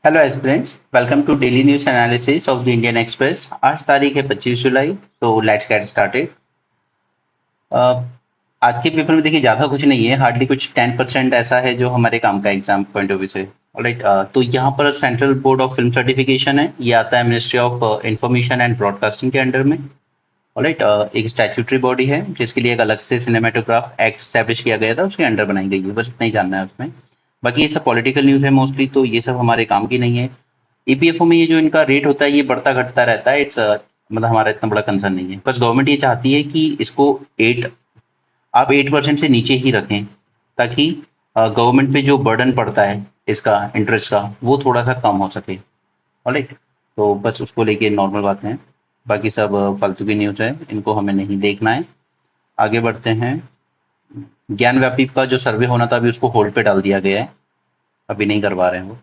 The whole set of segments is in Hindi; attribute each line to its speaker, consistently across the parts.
Speaker 1: Hello aspirants, welcome to daily news analysis of the Indian Express. आज तारीख है 25 जुलाई। तो लेट्स गेट स्टार्टेड। आज के पेपर में देखिए ज़्यादा कुछ नहीं है, हार्डली कुछ 10% ऐसा है जो हमारे काम का एग्जाम पॉइंट ऑफ व्यू से। ऑलराइट, तो यहाँ पर central board of film certification है, ये आता है ministry of information and broadcasting के अंडर में। ऑलराइट, एक स्टैट्यूटरी बॉडी है जिसके लिए एक अलग से सिनेमेटोग्राफ एक्ट स्टैब्लिश किया गया था, उसके अंडर बनाई गई है, बस इतना ही जानना है उसमें। बाकी ये सब पॉलिटिकल न्यूज़ है मोस्टली, तो ये सब हमारे काम की नहीं है। ईपीएफओ में ये जो इनका रेट होता है ये बढ़ता घटता रहता है। इट्स मतलब हमारा इतना बड़ा कंसर्न नहीं है, बस गवर्नमेंट ये चाहती है कि इसको 8% से नीचे ही रखें, ताकि गवर्नमेंट पे जो बर्डन पड़ता है इसका इंटरेस्ट का वो थोड़ा सा कम हो सके। ऑलराइट, तो बस उसको लेके नॉर्मल बातें हैं। बाकी सब फालतू की न्यूज़ है, इनको हमें नहीं देखना है। आगे बढ़ते हैं। ज्ञान व्यापी का जो सर्वे होना था अभी उसको होल्ड पे डाल दिया गया है, अभी नहीं करवा रहे हैं वो।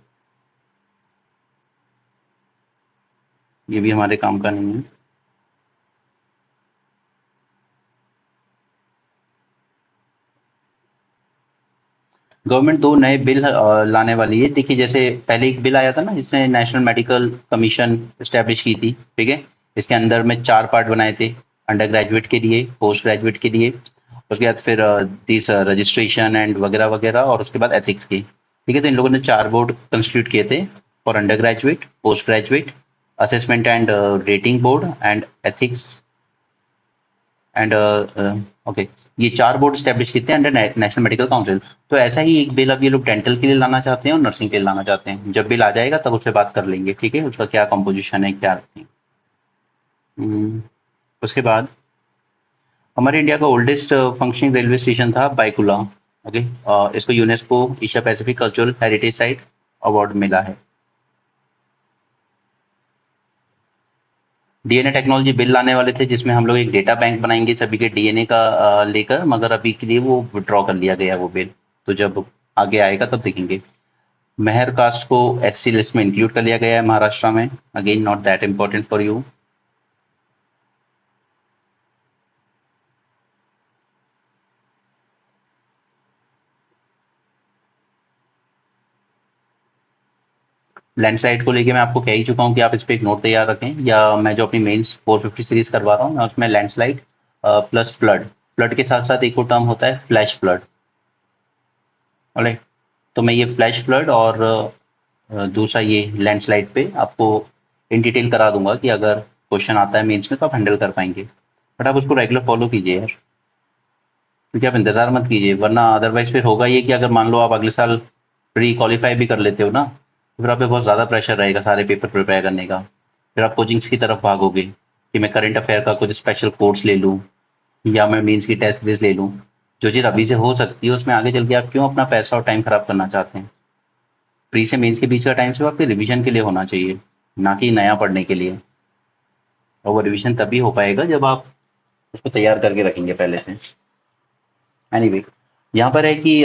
Speaker 1: ये भी हमारे काम का नहीं है। गवर्नमेंट दो नए बिल लाने वाली है। देखिए, जैसे पहले एक बिल आया था ना जिसने नेशनल मेडिकल कमीशन स्टैब्लिश की थी, ठीक है। इसके अंदर में 4 पार्ट बनाए थे, अंडर ग्रेजुएट के लिए, पोस्ट ग्रेजुएट के लिए, उसके बाद फिर दिस रजिस्ट्रेशन एंड वगैरह वगैरह, और उसके बाद एथिक्स की। ठीक है, तो इन लोगों ने 4 बोर्ड कंस्टिट्यूट किए थे, for under graduate, post graduate, assessment and rating board and ethics and okay. ये 4 बोर्ड स्टैब्लिश किए थे अंडर नेशनल मेडिकल काउंसिल। तो ऐसा ही एक बिल अब ये लोग डेंटल के लिए लाना चाहते हैं और नर्सिंग के लिए लाना चाहते हैं। जब बिल आ जाएगा तब उस पर बात कर लेंगे, ठीक है, उसका क्या कंपोजिशन है, क्या रखें। उसके बाद हमारे इंडिया का ओल्डेस्ट फंक्शनिंग रेलवे स्टेशन था बायकुला। ओके, इसको UNESCO Asia Pacific cultural heritage site award मिला है। डीएनए टेक्नोलॉजी बिल लाने वाले थे जिसमें हम लोग एक डेटा बैंक बनाएंगे सभी के डीएनए का लेकर, मगर अभी के लिए वो विड्रॉ कर लिया गया वो बिल। तो जब आगे आएगा तब देखेंगे। मेहर कास्ट को एससी लिस्ट में इंक्लूड कर लिया गया है महाराष्ट्र में। Again not that important for you. Landslide को लेके मैं आपको कह ही चुका हूँ कि आप इस पे एक नोट तैयार रखें, या मैं जो अपनी मेंस 450 सीरीज करवा रहा हूँ मैं उसमें लैंडस्लाइड प्लस फ्लड, फ्लड के साथ साथ एक और टर्म होता है फ्लैश फ्लड। ऑलराइट, तो मैं ये फ्लैश फ्लड और दूसरा ये लैंडस्लाइड पे आपको इन डिटेल करा दूंगा कि अगर क्वेश्चन आता है मेंस में तो आप हैंडल कर पाएंगे। बट आप उसको रेगुलर फॉलो कीजिए यार, क्योंकि आप इंतजार मत कीजिए, वरना अदरवाइज फिर होगा ये कि अगर मान लो आप अगले साल प्री क्वालिफाई भी कर लेते हो ना, तो फिर आप पे बहुत ज़्यादा प्रेशर रहेगा सारे पेपर प्रिपेयर करने का। फिर आप कोचिंग्स की तरफ भागोगे कि मैं करंट अफेयर का कुछ स्पेशल कोर्स ले लूँ, या मैं मेंस की टेस्ट सीरीज ले लूँ। जो चीज़ अभी से हो सकती है उसमें आगे चल के आप क्यों अपना पैसा और टाइम खराब करना चाहते हैं। प्री से मेंस के बीच का टाइम सिर्फ आपके रिवीजन के लिए होना चाहिए, ना कि नया पढ़ने के लिए। और वो रिवीजन तभी हो पाएगा जब आप उसको तैयार करके रखेंगे पहले से। एनीवे, यहाँ पर है कि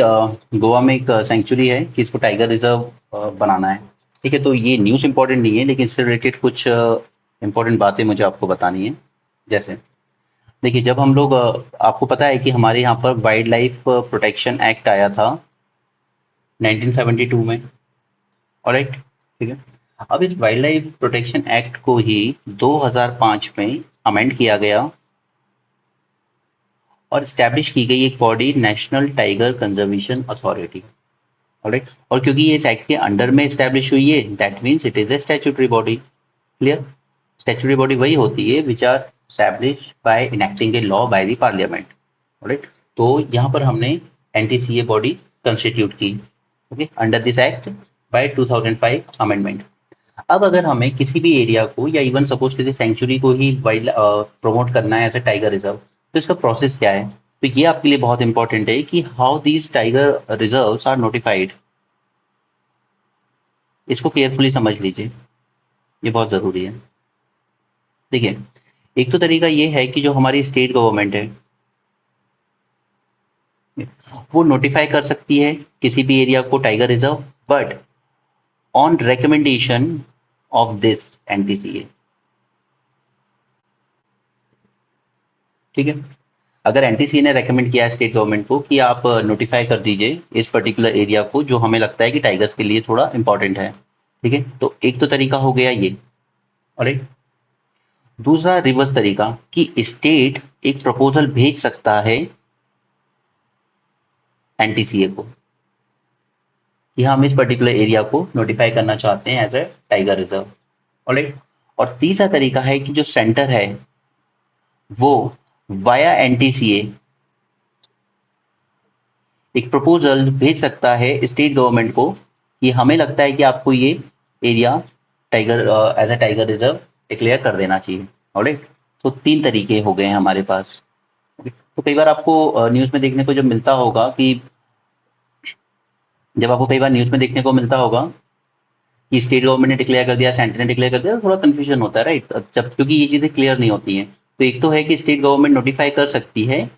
Speaker 1: गोवा में एक सेंचुरी है कि इसको टाइगर रिजर्व बनाना है। ठीक है, तो ये न्यूज़ इंपॉर्टेंट नहीं है, लेकिन इससे रिलेटेड कुछ इंपॉर्टेंट बातें मुझे आपको बतानी है। जैसे देखिए, जब हम लोग आपको पता है कि हमारे यहाँ पर वाइल्ड लाइफ प्रोटेक्शन एक्ट आया था 1972 में। ऑलराइट, ठीक है। अब इस वाइल्ड लाइफ प्रोटेक्शन एक्ट को ही 2005 में अमेंड किया गया और स्टैब्लिश की गई एक body, national tiger conservation authority. Alright, और क्योंकि ये इस एक्ट के अंडर में स्टैब्लिश हुई है, that means it is a statutory body. Clear? Statutory body वही होती है which are establish by enacting a law by the parliament. Alright, तो यहाँ पर हमने एनटीसीए बॉडी कंस्टिट्यूट की, okay, under this act by 2005 amendment. अब अगर हमें किसी भी एरिया को, या इवन सपोज किसी सेंचुरी को ही वाइल्ड प्रमोट करना है एज अ टाइगर रिजर्व, तो इसका प्रोसेस क्या है? तो ये आपके लिए बहुत इंपॉर्टेंट है कि how these tiger reserves are notified. इसको केयरफुली समझ लीजिए, ये बहुत ज़रूरी है। देखिए, एक तो तरीका ये है कि जो हमारी स्टेट गवर्नमेंट है वो नोटिफाई कर सकती है किसी भी एरिया को tiger reserve, but on recommendation of this NTCA. ठीक है, अगर एनटीसीए ने रेकमेंड किया है स्टेट गवर्नमेंट को कि आप नोटिफाई कर दीजिए इस पर्टिकुलर एरिया को जो हमें लगता है कि टाइगर्स के लिए थोड़ा इंपॉर्टेंट है, ठीक है, तो एक तो तरीका हो गया ये। ऑलराइट, दूसरा रिवर्स तरीका कि स्टेट एक प्रपोजल भेज सकता है एनटीसीए को कि हम इस पर्टिकुलर एरिया को नोटिफाई करना चाहते हैं as a tiger reserve. Alright, और तीसरा तरीका है कि जो सेंटर है वो वाया एनटीसीए एक प्रपोजल भेज सकता है स्टेट गवर्नमेंट को कि हमें लगता है कि आपको ये area tiger as a tiger reserve declare कर देना चाहिए। ऑलराइट, तो तीन तरीके हो गए हैं हमारे पास। तो कई बार आपको न्यूज़ में देखने को जब मिलता होगा कि जब आपको कई बार न्यूज़ में देखने को मिलता होगा कि स्टेट गवर्नमेंट ने डिक्लेयर कर दिया, सेंटर ने डिक्लेयर कर दिया, तो थोड़ा कंफ्यूजन होता है, राइट? जब क्योंकि ये चीज़ें क्लियर नहीं होती हैं। तो एक तो है कि स्टेट गवर्नमेंट नोटिफाई कर सकती है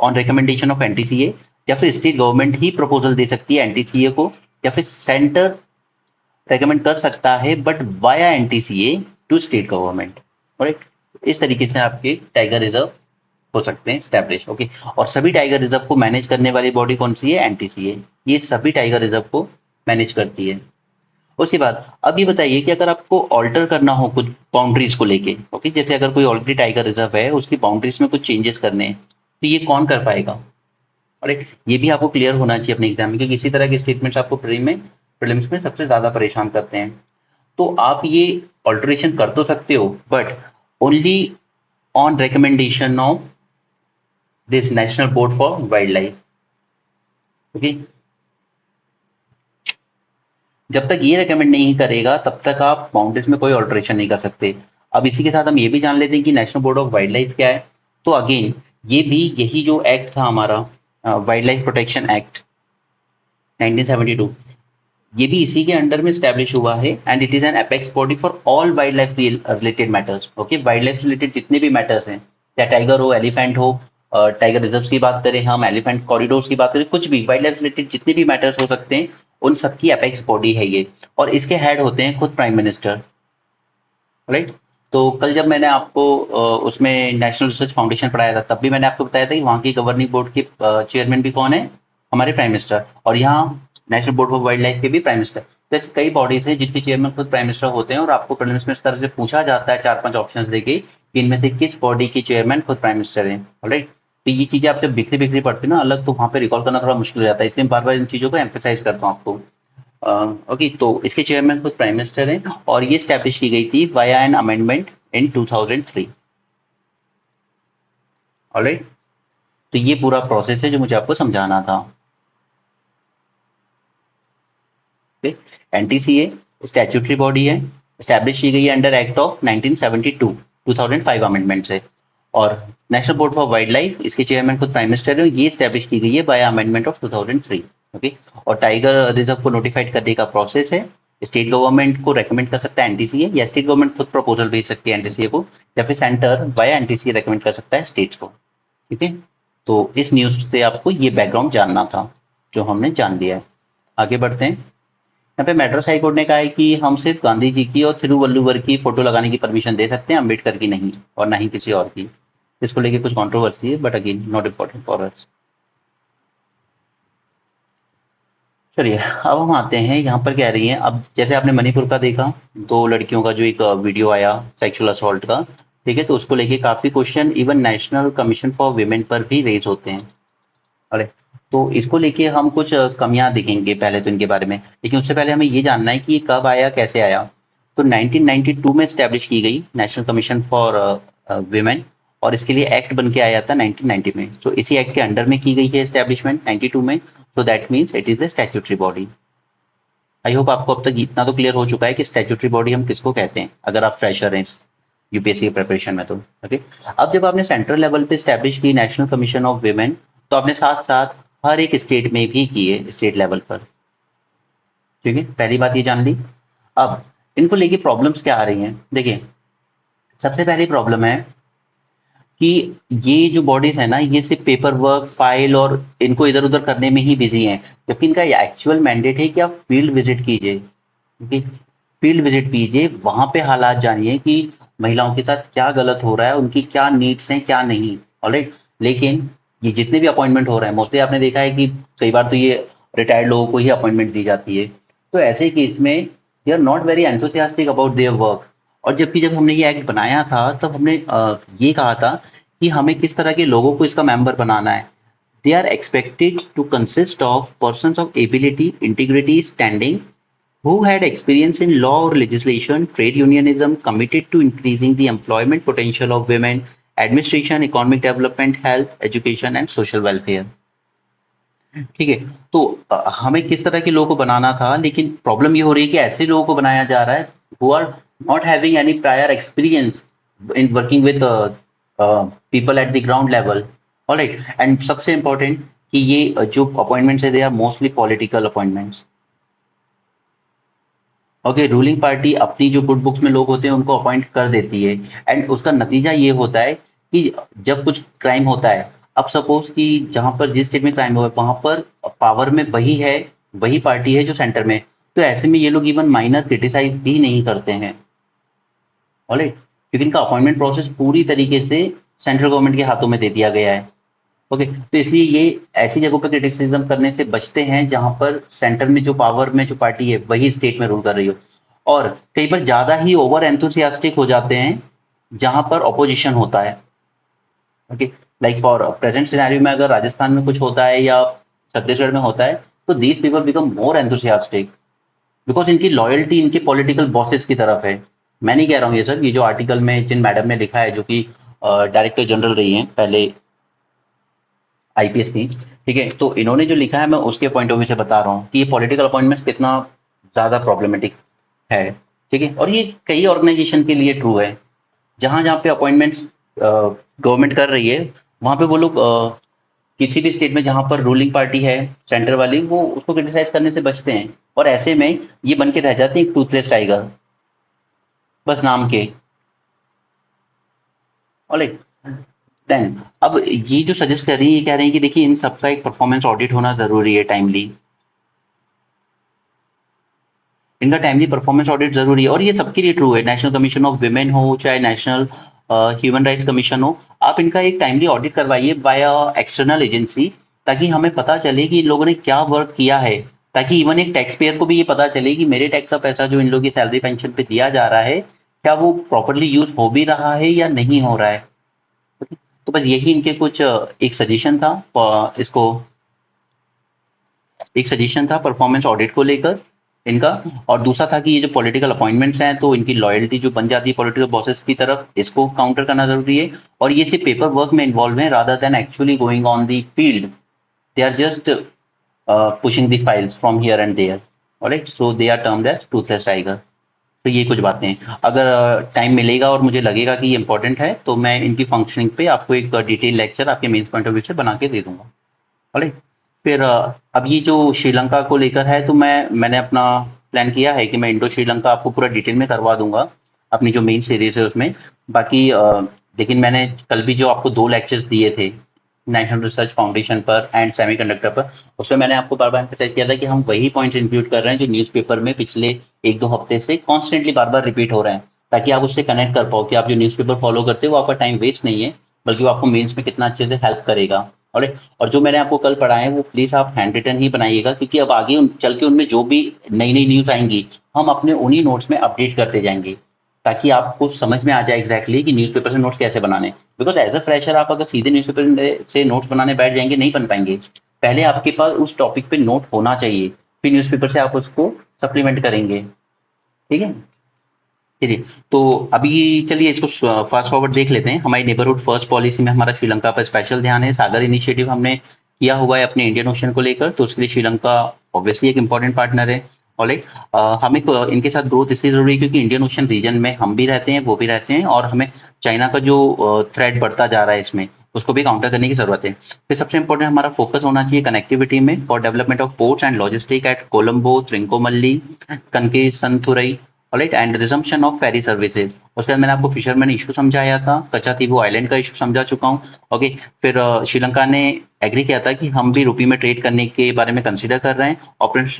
Speaker 1: ऑन रिकमेंडेशन ऑफ एनटीसीए, या फिर स्टेट गवर्नमेंट ही प्रपोजल दे सकती है एनटीसीए को, या फिर सेंटर रेकमेंड कर सकता है but via NTCA to state government. Right, इस तरीके से आपके टाइगर रिजर्व हो सकते हैं स्टैब्लिश। ओके, और सभी टाइगर रिजर्व को मैनेज करने वाली बॉडी कौन सी है? एनटीसीए। ये सभी टाइगर रिजर्व को मैनेज करती है। उसके बाद अब ये बताइए कि अगर आपको ऑल्टर करना हो कुछ बाउंड्रीज को लेके, ओके, जैसे अगर कोई ऑलरेडी टाइगर रिजर्व है उसकी बाउंड्रीज में कुछ चेंजेस करने हैं, तो ये कौन कर पाएगा? और एक ये भी आपको क्लियर होना चाहिए अपने एग्जाम में, क्योंकि इसी तरह के स्टेटमेंट्स आपको प्रीलिम्स में सबसे ज्यादा परेशान करते हैं। तो आप ये ऑल्टरेशन कर तो सकते हो but only on recommendation of this national board for wild life. Okay, जब तक ये रिकमेंड नहीं करेगा तब तक आप बाउंड्रीज में कोई ऑल्टरेशन नहीं कर सकते। अब इसी के साथ हम ये भी जान लेते हैं कि national board of wild life क्या है। तो अगेन ये भी यही जो एक्ट था हमारा, वाइल्ड लाइफ प्रोटेक्शन एक्ट 1972, ये भी इसी के अंडर में स्टैब्लिश हुआ है and it is an apex body for all wild life related matters. Okay, wild life related जितने भी मैटर्स हैं, चाहे टाइगर हो, एलिफेंट हो, टाइगर रिजर्व की बात करें, हम एलिफेंट कॉरिडोर्स की बात करें, कुछ भी वाइल्ड लाइफ रिलेटेड जितने भी मैटर्स हो सकते हैं, उन सबकी एपेक्स बॉडी है ये। और इसके हेड होते हैं खुद प्राइम मिनिस्टर। राइट, तो कल जब मैंने आपको उसमें नेशनल रिसर्च फाउंडेशन पढ़ाया था तब भी मैंने आपको बताया था कि वहाँ की गवर्निंग बोर्ड के चेयरमैन भी कौन है? हमारे प्राइम मिनिस्टर। और यहाँ national board of wild life के भी प्राइम मिनिस्टर। तो ऐसे कई बॉडीज हैं जिनके चेयरमैन खुद प्राइम मिनिस्टर होते हैं और आपको प्रीलिम्स में इस तरह से पूछा जाता है 4-5 ऑप्शन देके कि इनमें से किस बॉडी के चेयरमैन खुद प्राइम मिनिस्टर हैं। ऑलराइट, तो ये चीजें आप जब बिखरी बिखरी पढ़ते हो ना अलग, तो वहाँ पे रिकॉल करना थोड़ा मुश्किल हो जाता है, इसलिए मैं बार बार इन चीजों को एम्फेसाइज करता हूँ आपको। ओके, तो इसके चेयरमैन खुद प्राइम मिनिस्टर हैं और ये स्टैब्लिश की गई थी via an amendment in 2003। Alright, तो ये पूरा प्रोसेस है जो मुझे आपको समझाना था। एनटीसीए स्टैट्यूटरी बॉडी है, स्टैब्लिश की गई है अंडर एक्ट ऑफ 1972, 2005 अमेंडमेंट से। और national board for wild life, इसके चेयरमैन खुद प्राइम मिनिस्टर है, ये स्टैब्लिश की गई है बाय अमेंडमेंट ऑफ 2003। ओके, और टाइगर रिजर्व को नोटिफाइड करने का प्रोसेस है, स्टेट गवर्नमेंट को रेकमेंड कर सकता है एनटीसीए, या स्टेट गवर्नमेंट खुद प्रपोजल भेज सकती है एनटीसीए को, या फिर सेंटर बाय एनटीसीए रेकमेंड कर सकता है स्टेट्स को। ठीक है, तो इस न्यूज से आपको ये बैकग्राउंड जानना था जो हमने जान लिया है। आगे बढ़ते हैं। यहाँ पे मैड्रास हाई कोर्ट ने कहा है कि हम सिर्फ गांधी जी की और थिरुवल्लुवर की फोटो लगाने की परमिशन दे सकते हैं, अम्बेडकर की नहीं, और ना ही किसी और की। इसको लेके कुछ कंट्रोवर्सी है but again not important for us. चलिए अब हम आते हैं यहाँ पर कह रही है, अब जैसे आपने मणिपुर का देखा, दो लड़कियों का जो एक वीडियो आया सेक्सुअल असॉल्ट का, ठीक है, तो उसको लेके काफी question even national commission for women पर भी रेज होते हैं। अरे, तो इसको लेके हम कुछ कमियां देखेंगे पहले तो इनके बारे में, लेकिन उससे पहले हमें ये जानना है कि ये कब आया, कैसे आया। तो 1992 में स्टैब्लिश की गई नेशनल कमीशन फॉर वुमेन, और इसके लिए एक्ट बन के आया था 1990 में। सो इसी एक्ट के अंडर में की गई है एस्टेब्लिशमेंट 92 में। So that means it is a statutory body. I hope आपको अब तक इतना तो क्लियर हो चुका है कि स्टैट्यूटरी बॉडी हम किसको कहते हैं अगर आप फ्रेशर हैं यूपीएससी की प्रिपरेशन में। तो ओके, अब जब आपने सेंट्रल लेवल पे स्टैब्लिश की नेशनल कमीशन ऑफ वुमेन, तो आपने साथ साथ हर एक स्टेट में भी की है स्टेट लेवल पर। ठीक है, पहली बात ये जान ली। अब इनको लेके प्रॉब्लम्स क्या आ रही हैं, देखिए सबसे पहली प्रॉब्लम है कि ये जो बॉडीज है ना, ये सिर्फ पेपर वर्क, फाइल और इनको इधर उधर करने में ही बिजी हैं, जबकि इनका एक्चुअल मैंडेट है कि आप फील्ड विजिट कीजिए। ठीक, फील्ड विजिट कीजिए, वहां पे हालात जानिए कि महिलाओं के साथ क्या गलत हो रहा है, उनकी क्या नीड्स हैं क्या नहीं। ऑलराइट, लेकिन ये जितने भी अपॉइंटमेंट हो रहे हैं मोस्टली आपने देखा है कि कई बार तो ये रिटायर्ड लोगों को ही अपॉइंटमेंट दी जाती है। तो ऐसे केस में they are not very enthusiastic about their work. और जबकि जब हमने ये एक्ट बनाया था तब हमने ये कहा था कि हमें किस तरह के लोगों को इसका मेंबर बनाना है। They are expected to consist of persons of ability, integrity, standing, who had experience in law or legislation, trade unionism, committed to increasing the employment potential of women, administration, economic development, health, education and social welfare। ठीक है। तो हमें किस तरह के लोगों को बनाना था, लेकिन प्रॉब्लम ये हो रही है कि ऐसे लोगों को बनाया जा रहा है who are not having any prior experience in working with people at the ground level। Alright, and सबसे इम्पोर्टेंट कि ये जो अपॉइंटमेंट्स है they are mostly political appointments. Okay, ruling party अपनी जो गुड बुक्स में लोग होते हैं उनको अपॉइंट कर देती है, एंड उसका नतीजा ये होता है कि जब कुछ क्राइम होता है, अब सपोज कि जहां पर जिस स्टेट में क्राइम हुआ है वहां पर पावर में वही है, वही पार्टी है जो सेंटर में, तो ऐसे में ये लोग इवन माइनर क्रिटिसाइज भी नहीं करते हैं। ऑलराइट, क्योंकि इनका अपॉइंटमेंट प्रोसेस पूरी तरीके से सेंट्रल गवर्नमेंट के हाथों में दे दिया गया है। ओके, तो इसलिए ये ऐसी जगहों पर क्रिटिसिज्म करने से बचते हैं जहां पर सेंटर में जो पावर में जो पार्टी है वही स्टेट में रूल कर रही हो। और कई बार ज्यादा ही ओवर एंथुसियास्टिक हो जाते हैं जहां पर ऑपोजिशन होता है। Okay, like for present scenario में अगर राजस्थान में कुछ होता है या छत्तीसगढ़ में होता है तो these people become more enthusiastic because इनकी लॉयल्टी इनके पॉलिटिकल बॉसेस की तरफ है। मैं नहीं कह रहा हूँ ये सर, ये जो आर्टिकल में जिन मैडम ने लिखा है जो कि डायरेक्टर जनरल रही हैं पहले, आईपीएस थी, ठीक है, तो इन्होंने जो लिखा है मैं उसके पॉइंट ऑफ व्यू से बता रहा हूँ कि ये पॉलिटिकल अपॉइंटमेंट्स कितना ज्यादा प्रॉब्लमेटिक है। ठीक है, और ये कई ऑर्गेनाइजेशन के लिए ट्रू है। जहां जहां पे अपॉइंटमेंट्स गवर्नमेंट कर रही है वहां पे वो लोग किसी भी स्टेट में जहां पर रूलिंग पार्टी है सेंटर वाली, वो उसको क्रिटिसाइज करने से बचते हैं, और ऐसे में ये बन के रह जाते हैं टूथलेस टाइगर, बस नाम के। ऑलराइट, देन अब ये जो सजेस्ट कर रही है, ये कह रहे हैं कि देखिए इन सबका एक परफॉर्मेंस ऑडिट होना जरूरी है, टाइमली, इनका टाइमली परफॉर्मेंस ऑडिट जरूरी है। और ये सबके लिए ट्रू है, नेशनल कमीशन ऑफ वुमेन हो चाहे नेशनल ह्यूमन राइट्स कमीशन हो, आप इनका एक टाइमली ऑडिट करवाइए बाय एक्सटर्नल एजेंसी, ताकि हमें पता चले कि इन लोगों ने क्या वर्क किया है, ताकि इवन एक टैक्स पेयर को भी ये पता चले कि मेरे टैक्स का पैसा जो इन लोगों की सैलरी पेंशन पे दिया जा रहा है क्या वो प्रॉपरली यूज हो भी रहा है या नहीं हो रहा है। तो बस यही इनके कुछ एक सजेशन था इसको, एक सजेशन था परफॉर्मेंस ऑडिट को लेकर इनका। और दूसरा था कि ये जो पॉलिटिकल अपॉइंटमेंट्स हैं तो इनकी लॉयल्टी जो बन जाती है पॉलिटिकल बॉसेस की तरफ, इसको काउंटर करना जरूरी है। और ये सिर्फ पेपर वर्क में इन्वॉल्व है rather than actually going on the field, they are just pushing the files from here and there. Alright, so they are termed as toothless tiger. तो ये कुछ बातें हैं, अगर टाइम मिलेगा और मुझे लगेगा कि ये इंपॉर्टेंट है तो मैं इनकी फंक्शनिंग पे आपको एक डिटेल लेक्चर आपके मेंस पॉइंट ऑफ व्यू से बना के दे दूंगा। ऑलराइट, फिर अब ये जो श्रीलंका को लेकर है तो मैंने अपना प्लान किया है कि मैं इंडो श्रीलंका आपको पूरा डिटेल में करवा दूंगा अपनी जो मेन सीरीज है उसमें। बाकी लेकिन मैंने कल भी जो आपको 2 लेक्चर्स दिए थे नेशनल रिसर्च फाउंडेशन पर एंड सेमीकंडक्टर पर, उसमें मैंने आपको बार बार एम्फसाइज किया था कि हम वही पॉइंट्स इंक्लूड कर रहे हैं जो न्यूज़पेपर में पिछले 1-2 हफ्ते से कॉन्स्टेंटली बार बार रिपीट हो रहे हैं, ताकि आप उससे कनेक्ट कर पाओ कि आप जो न्यूज़पेपर फॉलो करते हो वो आपका टाइम वेस्ट नहीं है, बल्कि वो आपको मेंस में कितना अच्छे से हेल्प करेगा। और जो मैंने आपको कल पढ़ाए हैं वो प्लीज आप हैंड रिटन ही बनाइएगा, क्योंकि अब आगे चल के उनमें जो भी नई नई न्यूज आएंगी हम अपने उन्हीं नोट्स में अपडेट करते जाएंगे, ताकि आपको समझ में आ जाए एग्जैक्टली कि न्यूज़पेपर से नोट्स कैसे बनाने। बिकॉज एज अ फ्रेशर आप अगर सीधे न्यूज़पेपर से नोट्स बनाने बैठ जाएंगे नहीं बन पाएंगे, पहले आपके पास उस टॉपिक पे नोट होना चाहिए, फिर न्यूज़पेपर से आप उसको सप्लीमेंट करेंगे। ठीक है, चलिए, तो अभी चलिए इसको फास्ट फॉरवर्ड देख लेते हैं। हमारी नेबरहुड फर्स्ट पॉलिसी में हमारा श्रीलंका पर स्पेशल ध्यान है। सागर इनिशिएटिव हमने किया हुआ है अपने इंडियन ओशन को लेकर, तो उसके लिए श्रीलंका ऑब्वियसली एक इंपॉर्टेंट पार्टनर है। ऑलराइट, हमें इनके साथ ग्रोथ इसलिए जरूरी है क्योंकि इंडियन ओशन रीजन में हम भी रहते हैं वो भी रहते हैं, और हमें चाइना का जो थ्रेट बढ़ता जा रहा है इसमें उसको भी काउंटर करने की जरूरत है। फिर सबसे इंपॉर्टेंट हमारा फोकस होना चाहिए कनेक्टिविटी में for development of ports and logistic at Colombo, Trincomalee, Kankesanthurai, alright, and resumption of ferry services. उसके बाद मैंने आपको फिशरमैन इशू समझाया था, कचातीबू आइलैंड का इशू समझा चुका हूँ। ओके, फिर श्रीलंका ने एग्री किया था कि हम भी रुपी में ट्रेड करने के बारे में कंसीडर कर रहे हैं।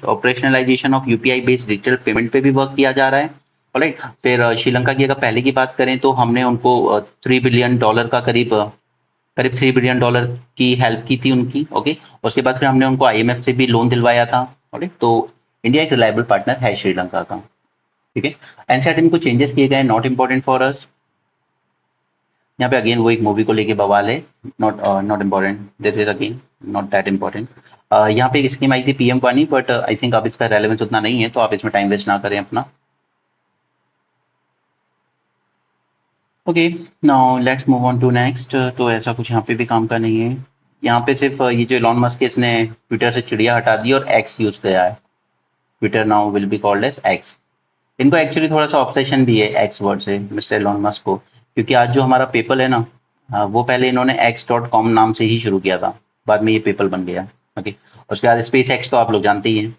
Speaker 1: Operationalisation of UPI based digital payment पे भी वर्क किया जा रहा है। ऑलराइट, फिर श्रीलंका की अगर पहले की बात करें तो हमने उनको $3 बिलियन का करीब करीब $3 बिलियन की हेल्प की थी उनकी। ओके, उसके बाद फिर हमने उनको आईएमएफ से भी लोन दिलवाया था। ओके, तो इंडिया एक रिलायबल पार्टनर है श्रीलंका का। ठीक है। एनसीईआरटी में कुछ चेंजेस किए गए, नॉट इम्पोर्टेंट फॉर अस। यहाँ पे अगेन वो एक मूवी को लेके बवाल है, not not important, this is again not that important. यहाँ पे एक स्कीम आई थी पीएम पानी, बट आई थिंक अब इसका रेलेवेंस उतना नहीं है, तो आप इसमें टाइम वेस्ट ना करें अपना। Okay, now let's move on to next. तो ऐसा कुछ यहाँ पे भी काम का नहीं है। यहाँ पे सिर्फ ये जो इलॉन मस्क है, इसने ट्विटर से चिड़िया हटा दी और एक्स यूज किया है। Twitter now will be called as X. इनको एक्चुअली थोड़ा सा ऑब्सेशन भी है एक्स वर्ड से, मिस्टर एलॉन मस्क को, क्योंकि आज जो हमारा पेपल है ना, वो पहले इन्होंने x.com नाम से ही शुरू किया था, बाद में ये पेपल बन गया। ओके, उसके बाद स्पेस एक्स तो आप लोग जानते ही हैं।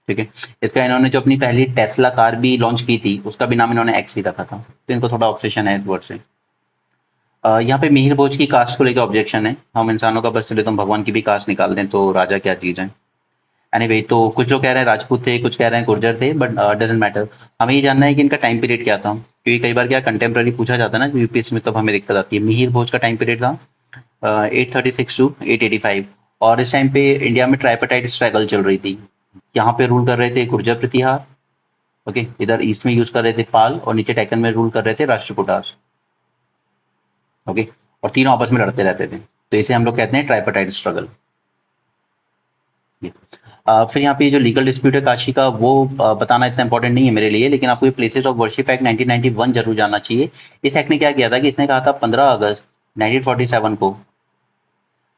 Speaker 1: ठीक है, इसका इन्होंने जो अपनी पहली टेस्ला कार भी लॉन्च की थी, उसका भी नाम इन्होंने एक्स ही रखा था, तो इनको थोड़ा ऑब्सेशन है इस वर्ड से। यहाँ पे मिहिर भोज की कास्ट को लेकर ऑब्जेक्शन है, हम इंसानों का बस चले तो हम भगवान की भी कास्ट निकाल दें, तो राजा क्या चीज़ है। एनीवे, तो कुछ लोग कह रहे हैं राजपूत थे, कुछ कह रहे हैं गुर्जर थे, बट डजेंट मैटर। हमें ये जानना है कि इनका टाइम पीरियड क्या था, क्योंकि कई बार क्या कंटेम्प्रेरी पूछा जाता है ना यूपीएससी में, तब हमें दिक्कत आती है। मिहिर भोज का टाइम पीरियड था 836 टू 885, और इस टाइम पे इंडिया में ट्राइपार्टाइट स्ट्रगल चल रही थी। यहाँ पे रूल कर रहे थे गुर्जर प्रतिहार, ओके, इधर ईस्ट में यूज कर रहे थे पाल, और नीचे डेक्कन में रूल कर रहे थे राष्ट्रकूटार। ओके, और तीनों आपस में लड़ते रहते थे, तो इसे हम लोग कहते हैं ट्राइपार्टाइट स्ट्रगल। फिर यहाँ पे जो लीगल डिस्प्यूट है काशी का, वो बताना इतना इंपॉर्टेंट नहीं है मेरे लिए, लेकिन आपको ये प्लेसेस ऑफ वर्शिप एक्ट 1991 जरूर जानना चाहिए। इस एक्ट ने क्या किया था कि इसने कहा था 15 अगस्त 1947 को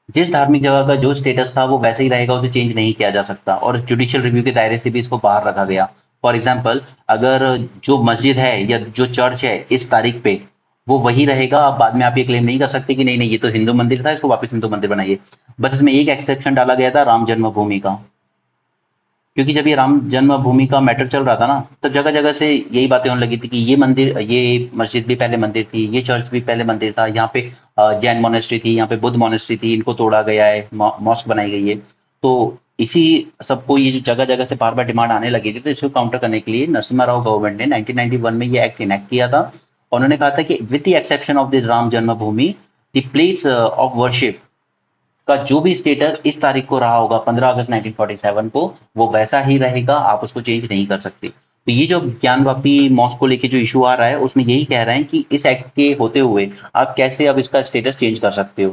Speaker 1: जिस धार्मिक जगह का जो स्टेटस था वो वैसे ही रहेगा, उसे चेंज नहीं किया जा सकता, और जुडिशियल रिव्यू के दायरे से भी इसको बाहर रखा गया। फॉर एग्जाम्पल, अगर जो मस्जिद है या जो चर्च है इस तारीख पे वो वही रहेगा, आप बाद में आप ये क्लेम नहीं कर सकते कि नहीं नहीं ये तो हिंदू मंदिर था, इसको वापस हिंदू मंदिर बनाइए। बस इसमें एक एक्सेप्शन डाला गया था, राम जन्मभूमि का, क्योंकि जब ये राम जन्मभूमि का मैटर चल रहा था ना, तो जगह जगह से यही बातें होने लगी थी कि ये मंदिर, ये मस्जिद भी पहले मंदिर थी, ये चर्च भी पहले मंदिर था, यहाँ पे जैन मोनेस्ट्री थी, यहाँ पे बुद्ध मोनेस्ट्री थी, इनको तोड़ा गया है, मॉस्क बनाई गई है। तो इसी सबको ये जगह जगह से बार बार डिमांड आने लगी थी, तो इसको काउंटर करने के लिए नरसिम्हा राव गवर्नमेंट ने 1991 में ये एक्ट इनेक्ट किया था। और उन्होंने कहा था कि with the exception of the Ram Janmabhoomi, the place of worship का जो भी स्टेटस इस तारीख को रहा होगा 15 अगस्त 1947 को, वो वैसा ही रहेगा, आप उसको चेंज नहीं कर सकते। तो ये जो ज्ञानवापी मॉस्क को लेके जो इशू आ रहा है, उसमें यही कह रहे हैं कि इस एक्ट के होते हुए आप कैसे अब इसका स्टेटस चेंज कर सकते हो।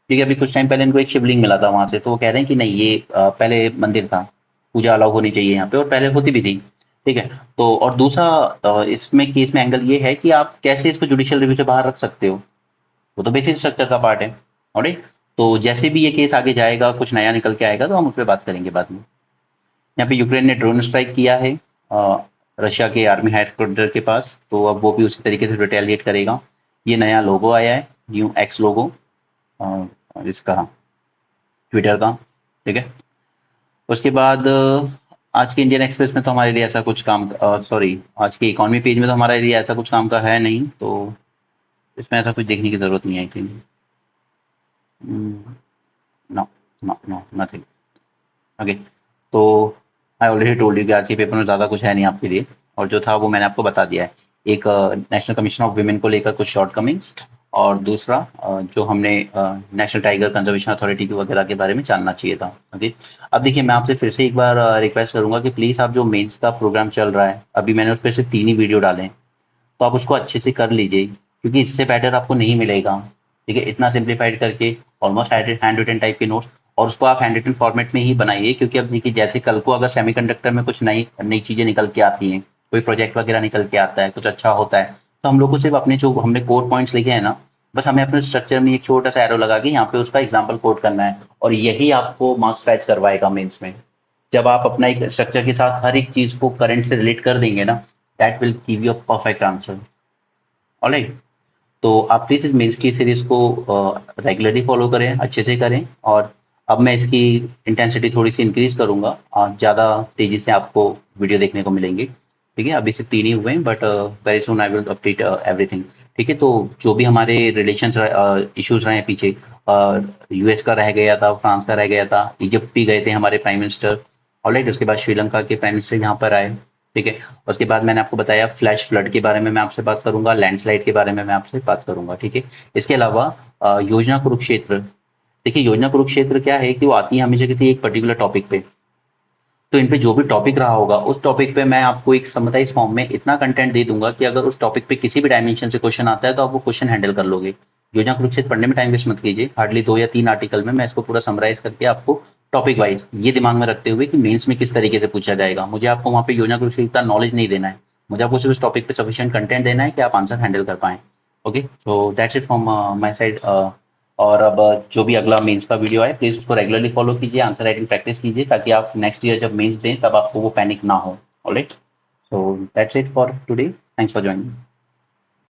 Speaker 1: ठीक है, अभी कुछ टाइम पहले इनको एक शिवलिंग मिला था वहां से, तो वो कह रहे हैं कि नहीं ये पहले मंदिर था, पूजा अलाउ होनी चाहिए यहाँ पे, और पहले होती भी थी। ठीक है, तो और दूसरा इसमें केस में एंगल ये है कि आप कैसे इसको जुडिशियल रिव्यू से बाहर रख सकते हो, वो तो बेसिक स्ट्रक्चर का पार्ट है। ऑलराइट, तो जैसे भी ये केस आगे जाएगा, कुछ नया निकल के आएगा, तो हम उस पर बात करेंगे बाद में। यहाँ पे यूक्रेन ने ड्रोन स्ट्राइक किया है रशिया के आर्मी हेडक्वार्टर के पास, तो अब वो भी उसी तरीके से रिटेलिएट करेगा। ये नया लोगो आया है, न्यू एक्स लोगो इसका, ट्विटर का। ठीक है, उसके बाद आज के इंडियन एक्सप्रेस में तो हमारे लिए ऐसा कुछ काम, सॉरी, आज के इकोनॉमी पेज में तो हमारे लिए ऐसा कुछ काम का है नहीं, तो इसमें ऐसा कुछ देखने की जरूरत नहीं आई थी। No no no, nothing. Okay, तो आई ऑलरेडी टोल्ड यू कि आज के पेपर में ज़्यादा कुछ है नहीं आपके लिए, और जो था वो मैंने आपको बता दिया है। एक नेशनल कमीशन ऑफ वुमेन को लेकर कुछ शॉर्ट कमिंग्स, और दूसरा जो हमने नेशनल टाइगर कंजर्वेशन अथॉरिटी के वगैरह के बारे में जानना चाहिए था। ओके, अब देखिए मैं आपसे फिर से एक बार रिक्वेस्ट करूंगा कि प्लीज़ आप जो मेंस का प्रोग्राम चल रहा है, अभी मैंने उस पर सिर्फ 3 ही वीडियो डाले हैं, तो आप उसको अच्छे से कर लीजिए, क्योंकि इससे बेटर आपको नहीं मिलेगा। ठीक है, इतना सिंप्लीफाइड करके ऑलमोस्ट हैंड रिटन टाइप के नोट्स, और उसको आप हैंड रिटन फॉर्मेट में ही बनाइए, क्योंकि अब देखिए जैसे कल को अगर सेमीकंडक्टर में कुछ नई नई चीज़ें निकल के आती हैं, कोई प्रोजेक्ट वगैरह निकल के आता है, कुछ अच्छा होता है, तो हम लोग को सिर्फ अपने जो हमने कोर पॉइंट्स लिखे हैं ना, बस हमें अपने स्ट्रक्चर में एक छोटा सा एरो लगा के यहाँ पे उसका एग्जाम्पल कोड करना है, और यही आपको मार्क्स फैच करवाएगा मेंस में। जब आप अपना एक स्ट्रक्चर के साथ हर एक चीज को करंट से रिलेट कर देंगे ना, that will give you a perfect answer. Alright, तो आप प्लीज इस मेंस की सीरीज को रेगुलरली फॉलो करें, अच्छे से करें, और अब मैं इसकी इंटेंसिटी थोड़ी सी इंक्रीज करूंगा, ज़्यादा तेजी से आपको वीडियो देखने को मिलेंगे। ठीक है, अभी सिर्फ 3 ही हुए हैं, but very soon I will update everything. ठीक है, तो जो भी हमारे रिलेशन इश्यूज रहे हैं पीछे, यूएस का रह गया था, फ्रांस का रह गया था, इजिप्ट भी गए थे हमारे प्राइम मिनिस्टर। ऑलराइट, उसके बाद श्रीलंका के प्राइम मिनिस्टर यहाँ पर आए। ठीक है, उसके बाद मैंने आपको बताया फ्लैश फ्लड के बारे में मैं आपसे बात करूंगा, लैंडस्लाइड के बारे में मैं आपसे बात करूंगा। ठीक है, इसके अलावा योजना कुरुक्षेत्र। देखिए योजना कुरुक्षेत्र क्या है कि वो आती है हमेशा किसी एक पर्टिकुलर टॉपिक पे, तो इन पे जो भी टॉपिक रहा होगा उस टॉपिक पे मैं आपको एक समराइज फॉर्म में इतना कंटेंट दे दूंगा कि अगर उस टॉपिक पे किसी भी डायमेंशन से क्वेश्चन आता है तो आप वो क्वेश्चन हैंडल कर लोगे। योजना कुरुक्षेत्र पढ़ने में टाइम वेस्ट मत कीजिए, हार्डली 2 या 3 आर्टिकल में मैं इसको पूरा समराइज करके आपको टॉपिक वाइज ये दिमाग में रखते हुए कि मेंस में किस तरीके से पूछा जाएगा, मुझे आपको वहाँ पे योजना कुरुक्षेत्र का नॉलेज नहीं देना है, मुझे आपको सिर्फ उस टॉपिक पे सफिशिएंट कंटेंट देना है कि आप आंसर हैंडल कर पाएं। Okay, so that's it from my side. और अब जो भी अगला मेंस का वीडियो आए प्लीज उसको रेगुलरली फॉलो कीजिए, आंसर राइटिंग प्रैक्टिस कीजिए ताकि आप नेक्स्ट ईयर जब मेंस दें तब आपको वो पैनिक ना हो। Alright, so that's it for today, thanks for joining.